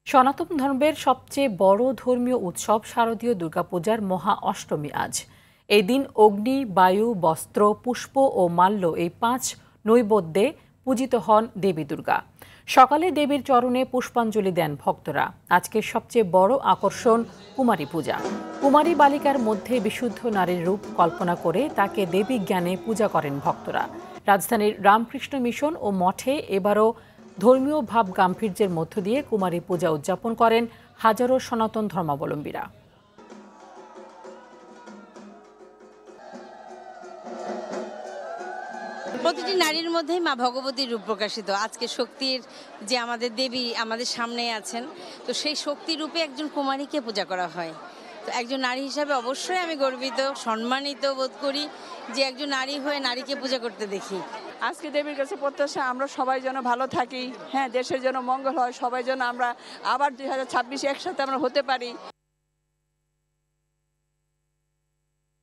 সনাতন ধর্মের সবচেয়ে বড় ধর্মীয় উৎসব শারদীয় দুর্গাপূজার মহা অষ্টমী আজ। এই দিন অগ্নি, বায়ু, বস্ত্র, পুষ্প ও মাল্য এই 5 নৈবেদ্যে পূজিত হন দেবী দুর্গা। সকালে দেবীর চরণে পুষ্পাঞ্জলি দেন ভক্তরা। আজকের সবচেয়ে বড় আকর্ষণ কুমারী পূজা। কুমারী বালিকার মধ্যে বিশুদ্ধ নারীর রূপ কল্পনা করে তাকে দেবী জ্ঞানে পূজা করেন ভক্তরা। রাজধানীর রামকৃষ্ণ মিশন ও মঠে এবারও ধর্মীয় ভাব গাম্ভীর্যের মধ্য দিয়ে কুমারী পূজা উদযাপন করেন হাজারো সনাতন ধর্মাবলম্বীরা। প্রতিটি নারীর মধ্যেই মা ভগবতীর রূপ প্রকাশিত। আজকে শক্তির যে আমাদের দেবী আমাদের সামনে আছেন, তো সেই শক্তি রূপে একজন কুমারীকে পূজা করা হয়। তো একজন নারী হিসাবে অবশ্যই আমি গর্বিত, সম্মানিত বোধ করি যে একজন নারী হয়ে নারীকে পূজা করতে দেখি। আজকে দেবীর কাছে প্রত্যাশা আমরা সবাই যেন ভালো থাকি, হ্যাঁ, দেশের জন্য মঙ্গল হয়, সবাই যেন আমরা আবার 2026 একসাথে আমরা হতে পারি।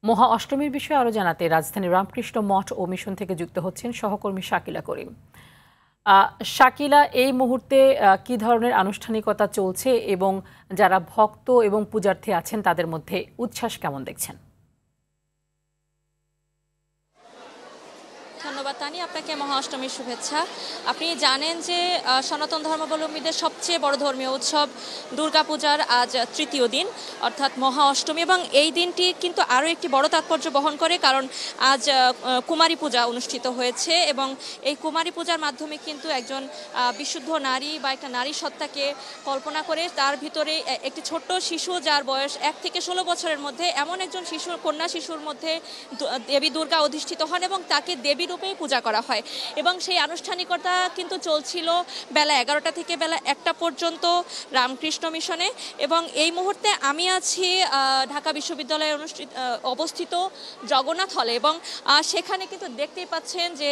মহা অষ্টমীর বিষয়ে আরো জানাতে রাজধানীর রামকৃষ্ণ মঠ ও মিশন থেকে যুক্ত হচ্ছেন সহকর্মী শাকিলা করিম। শাকিলা, এই মুহূর্তে কি ধরনের আনুষ্ঠানিকতা চলছে এবং যারা ভক্ত এবং পূজার্থী আছেন তাদের মধ্যে উচ্ছ্বাস কেমন দেখছেন? ধন্যবাদ তানি, আপনাকে মহা অষ্টমীর শুভেচ্ছা। আপনি জানেন যে সনাতন ধর্মাবলম্বীদের সবচেয়ে বড় ধর্মীয় উৎসব দুর্গাপূজার আজ তৃতীয় দিন, অর্থাৎ মহা অষ্টমী, এবং এই দিনটি কিন্তু আরও একটি বড় তাৎপর্য বহন করে, কারণ আজ কুমারী পূজা অনুষ্ঠিত হয়েছে এবং এই কুমারী পূজার মাধ্যমে কিন্তু একজন বিশুদ্ধ নারী বা একটা নারী সত্তাকে কল্পনা করে তার ভিতরে একটি ছোট্ট শিশু যার বয়স 1 থেকে 16 বছরের মধ্যে এমন একজন কন্যা শিশুর মধ্যে দেবী দুর্গা অধিষ্ঠিত হন এবং তাকে দেবী রূপে পূজা করা হয়। এবং সেই আনুষ্ঠানিকতা কিন্তু চলছিল বেলা 11টা থেকে বেলা 1টা পর্যন্ত রামকৃষ্ণ মিশনে। এবং এই মুহূর্তে আমি আছি ঢাকা বিশ্ববিদ্যালয়ে অবস্থিত জগন্নাথ হলে, এবং সেখানে কিন্তু দেখতেই পাচ্ছেন যে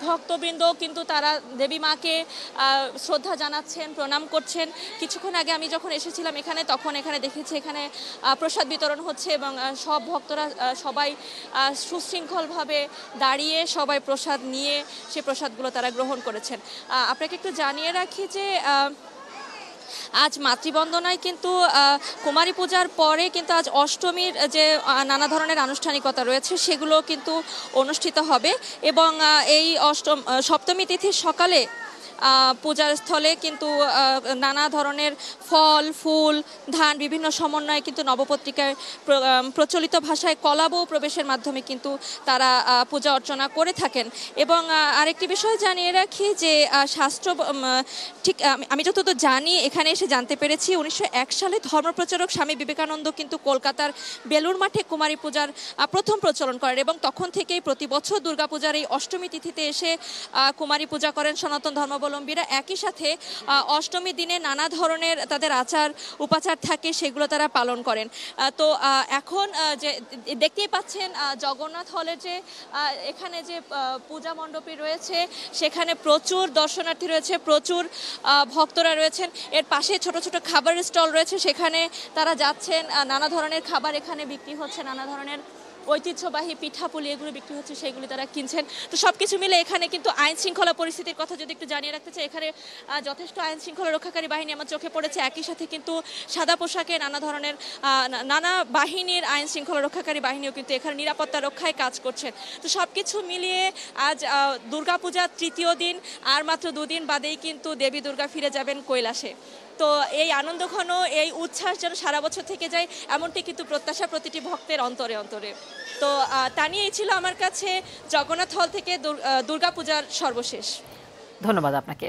ভক্তবৃন্দ কিন্তু তারা দেবী মাকে শ্রদ্ধা জানাচ্ছেন, প্রণাম করছেন। কিছুক্ষণ আগে আমি যখন এসেছিলাম এখানে, তখন এখানে দেখেছি এখানে প্রসাদ বিতরণ হচ্ছে এবং সব ভক্তরা সবাই সুশৃঙ্খলভাবে দাঁড়িয়ে সবাই প্রসাদ নিয়ে সেই প্রসাদগুলো তারা গ্রহণ করেছেন। আপনাকে একটু জানিয়ে রাখি যে আজ মাতৃবন্দনায় কিন্তু কুমারী পূজার পরে কিন্তু আজ অষ্টমীর যে নানা ধরনের আনুষ্ঠানিকতা রয়েছে সেগুলো কিন্তু অনুষ্ঠিত হবে এবং এই সপ্তমী তিথির সকালে পূজার স্থলে কিন্তু নানা ধরনের ফল, ফুল, ধান বিভিন্ন সমন্বয়ে কিন্তু নবপত্রিকায় প্রচলিত ভাষায় কলাবউ প্রবেশের মাধ্যমে কিন্তু তারা পূজা অর্চনা করে থাকেন। এবং আরেকটি বিষয় জানিয়ে রাখি যে শাস্ত্র ঠিক আমি যতদূর জানি, এখানে এসে জানতে পেরেছি 1901 সালে ধর্মপ্রচারক স্বামী বিবেকানন্দ কিন্তু কলকাতার বেলুড় মাঠে কুমারী পূজার প্রথম প্রচলন করেন এবং তখন থেকেই প্রতি বছর দুর্গাপূজার এই অষ্টমী তিথিতে এসে কুমারী পূজা করেন সনাতন ধর্মাবলম্বীরা। একই সাথে অষ্টমী দিনে নানা ধরনের তাদের আচার উপাচার থাকে, সেগুলো তারা পালন করেন। তো এখন যে দেখতেই পাচ্ছেন জগন্নাথ হলের যে এখানে যে পূজা মণ্ডপী রয়েছে সেখানে প্রচুর দর্শনার্থী রয়েছে, প্রচুর ভক্তরা রয়েছেন। এর পাশে ছোট ছোট খাবারের স্টল রয়েছে, সেখানে তারা যাচ্ছেন, নানা ধরনের খাবার এখানে বিক্রি হচ্ছে, নানা ধরনের ঐতিহ্যবাহী পিঠাপুলি এগুলো বিক্রি হচ্ছে, সেগুলি তারা কিনছেন। তো সব কিছু মিলে এখানে কিন্তু আইন শৃঙ্খলা পরিস্থিতির কথা যদি একটু জানিয়ে রাখতে চাই, এখানে যথেষ্ট আইন শৃঙ্খলা রক্ষাকারী বাহিনী আমার চোখে পড়েছে। একই সাথে কিন্তু সাদা পোশাকে নানা ধরনের নানা বাহিনীর আইন শৃঙ্খলা রক্ষাকারী বাহিনীও কিন্তু এখানে নিরাপত্তা রক্ষায় কাজ করছেন। তো সব কিছু মিলিয়ে আজ দুর্গাপূজার তৃতীয় দিন, আর মাত্র 2 দিন বাদেই কিন্তু দেবী দুর্গা ফিরে যাবেন কৈলাসে। তো এই আনন্দঘন এই উচ্ছ্বাস যেন সারা বছর থেকে যায়, এমনটি কিন্তু প্রত্যাশা প্রতিটি ভক্তের অন্তরে অন্তরে। তো তা নিয়েই ছিল আমার কাছে জগন্নাথ হল থেকে দুর্গাপূজার সর্বশেষ। ধন্যবাদ আপনাকে।